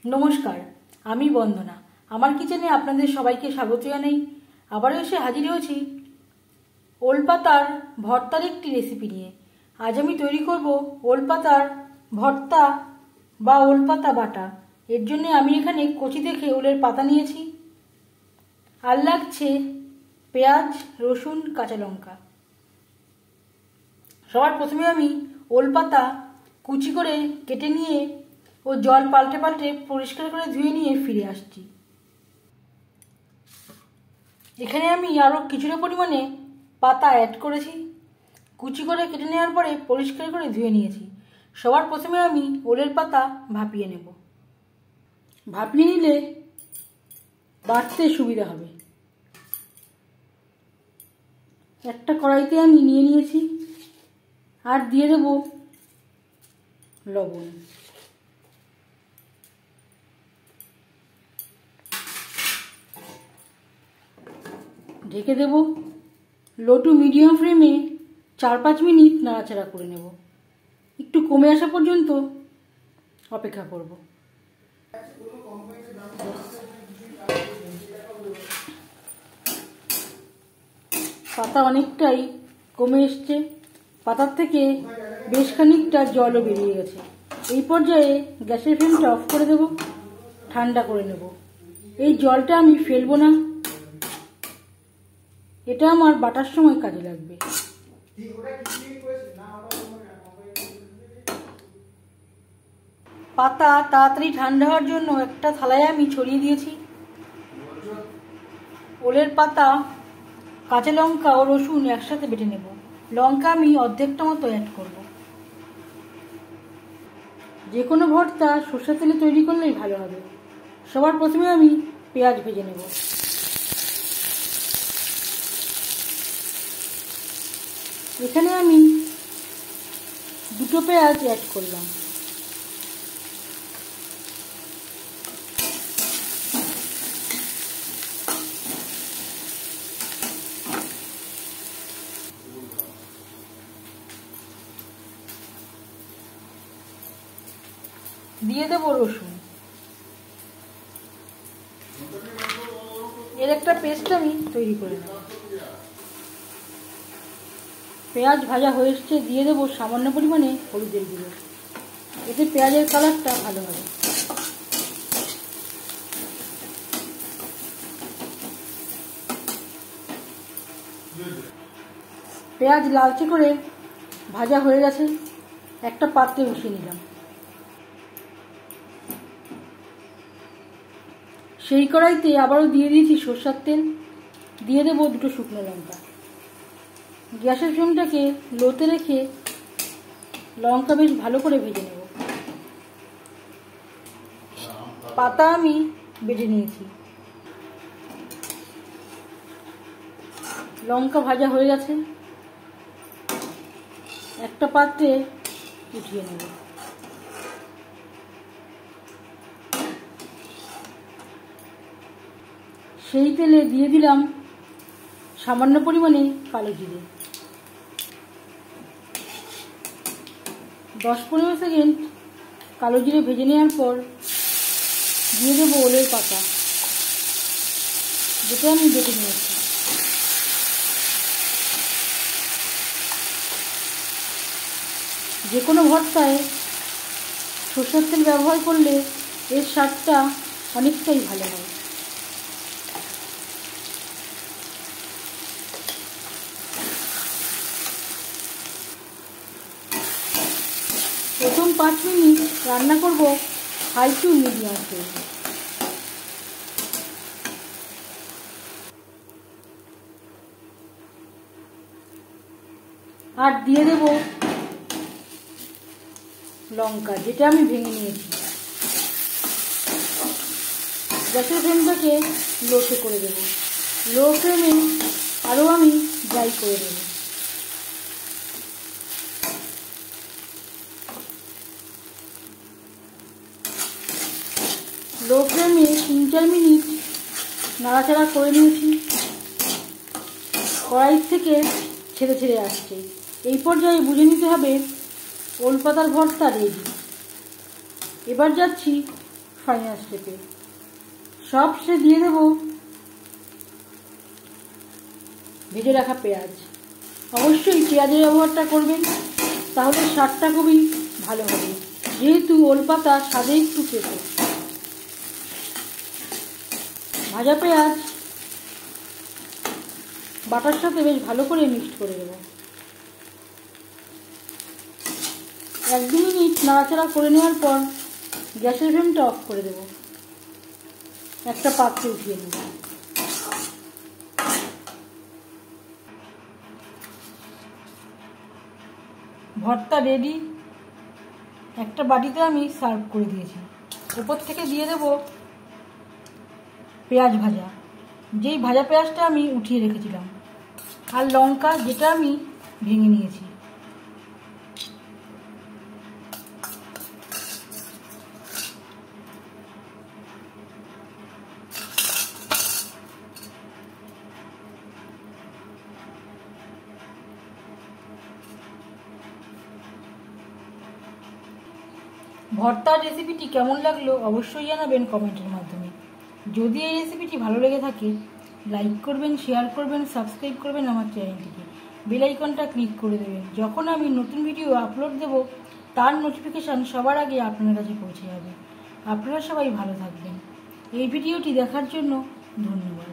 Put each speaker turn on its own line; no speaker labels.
নমস্কার, আমি বন্দনা। আমার কিচেনে আপনাদের সবাইকে স্বাগত জানাই। আবারও এসে হাজির হয়েছি ওল পাতার ভর্তার একটি রেসিপি নিয়ে। আজ আমি তৈরি করব ওল পাতার ভর্তা বা ওল পাতা বাটা। এর জন্য আমি এখানে কচি দেখে ওলের পাতা নিয়েছি, আর লাগছে পেঁয়াজ, রসুন, কাঁচা লঙ্কা। সবার প্রথমে আমি ওল পাতা কুচি করে কেটে নিয়ে ও জল পাল্টে পাল্টে পরিষ্কার করে ধুয়ে নিয়ে ফিরে আসছি। এখানে আমি আরও কিছুটা পরিমাণে পাতা অ্যাড করেছি। কুচি করে কেটে নেওয়ার পরে পরিষ্কার করে ধুয়ে নিয়েছি। সবার প্রথমে আমি ওলের পাতা ভাপিয়ে নেব। ভাপিয়ে নিলে বাটতে সুবিধা হবে। একটা কড়াইতে আমি নিয়ে নিয়েছি, আর দিয়ে দেব লবণ। ঢেকে দেব। লো টু মিডিয়াম ফ্লেমে 4-5 মিনিট নাড়াচাড়া করে নেব। একটু কমে আসা পর্যন্ত অপেক্ষা করব। পাতা অনেকটাই কমে এসছে, পাতার থেকে বেশ খানিকটা জলও বেরিয়ে গেছে। এই পর্যায়ে গ্যাসের ফ্লেমটা অফ করে দেব, ঠান্ডা করে নেব। এই জলটা আমি ফেলবো না, এটা আমার বাটার সময় কাজে লাগবে। পাতা তাড়াতাড়ি ঠান্ডা হওয়ার জন্য একটা থালায় আমি ছড়িয়ে দিয়েছি। ওলের পাতা, কাঁচা লঙ্কা ও রসুন একসাথে বেটে নেব। লঙ্কা আমি অর্ধেকটা মতো অ্যাড করব। যে কোনো ভর্তা সরষের তেলে তৈরি করলেই ভালো হবে। সবার প্রথমে আমি পেঁয়াজ ভেজে নেব। এখানে আমি 2টো পেঁয়াজ অ্যাড করলাম। দিয়ে দেব রসুন। এর একটা পেস্ট আমি তৈরি করে নেব। পেঁয়াজ ভাজা হয়ে এসছে, দিয়ে দেবো সামান্য পরিমাণে হলুদের গুঁড়ো। এতে পেঁয়াজের কালারটা ভালো হবে। পেঁয়াজ লালচে করে ভাজা হয়ে গেছে, একটা পাত্রে বসিয়ে নিলাম। সেই কড়াইতে আবারও দিয়ে দিয়েছি সরষের তেল, দিয়ে দেবো 2টো শুকনো লঙ্কা। গ্যাসের ফ্লেমটাকে লোতে রেখে লঙ্কা বেশ ভালো করে ভেজে নেব। পাতা আমি বেটে নিয়েছি। লঙ্কা ভাজা হয়ে গেছে, একটা পাত্রে উঠিয়ে নেব। সেই তেলে দিয়ে দিলাম সামান্য পরিমাণে কালো জিরে। 10-15 সেকেন্ড কালো জিরে ভেজে নেওয়ার পর দিয়ে দেবো ওলের পাতা, যেটা আমি বেটে নিয়েছি। যে কোনো ভর্তায় সরষের তেল ব্যবহার করলে এর স্বাদটা অনেকটাই ভালো হয়। প্রথম 5 মিনিট রান্না করব হাই টু মিডিয়াম ফ্লেমে। আর দিয়ে দেব লঙ্কা, যেটা আমি ভেঙে নিয়েছি। গ্যাসের ফ্লেমটাকে লোতে করে দেব। লো ফ্লেমে আরও আমি ড্রাই করে দেব। লো ফ্লেমে 3-4 মিনিট নাড়াচাড়া করে নিয়েছি। কড়াই থেকে ছেড়ে ছেড়ে আসছে। এই পর্যায়ে বুঝে নিতে হবে ওল পাতার ভর্তা রেডি। এবার যাচ্ছি ফাইনাল স্টেপে সব সে দিয়ে দেব ভেজে রাখা পেঁয়াজ। অবশ্যই পেঁয়াজের ব্যবহারটা করবেন, তাহলে স্বাদটা খুবই ভালো হবে, যেহেতু ওলপাতা স্বাদে একটু তেতো। ভাজা পেঁয়াজ বাটার সাথে বেশ ভালো করে মিক্সড করে দেব। 1-2 মিনিট নাড়াচাড়া করে নেওয়ার পর গ্যাসের ফ্লেমটা অফ করে দেব। একটা পাত্রে উঠিয়ে নেব। ভর্তা রেডি। একটা বাটিতে আমি সার্ভ করে দিয়েছি। উপর থেকে দিয়ে দেব পেঁয়াজ ভাজা, যেই ভাজা পেঁয়াজটা আমি উঠিয়ে রেখেছিলাম, আর লঙ্কা যেটা আমি ভেঙে নিয়েছি। ভর্তার রেসিপিটি কেমন লাগলো অবশ্যই জানাবেন কমেন্টের মাধ্যমে। যদি এই রেসিপিটি ভালো লেগে থাকে লাইক করবেন, শেয়ার করবেন, সাবস্ক্রাইব করবেন আমার চ্যানেলটিকে, বেল আইকনটা ক্লিক করে দেবেন। যখন আমি নতুন ভিডিও আপলোড দেব তার নোটিফিকেশান সবার আগে আপনার কাছে পৌঁছে যাবে। আপনারা সবাই ভালো থাকবেন। এই ভিডিওটি দেখার জন্য ধন্যবাদ।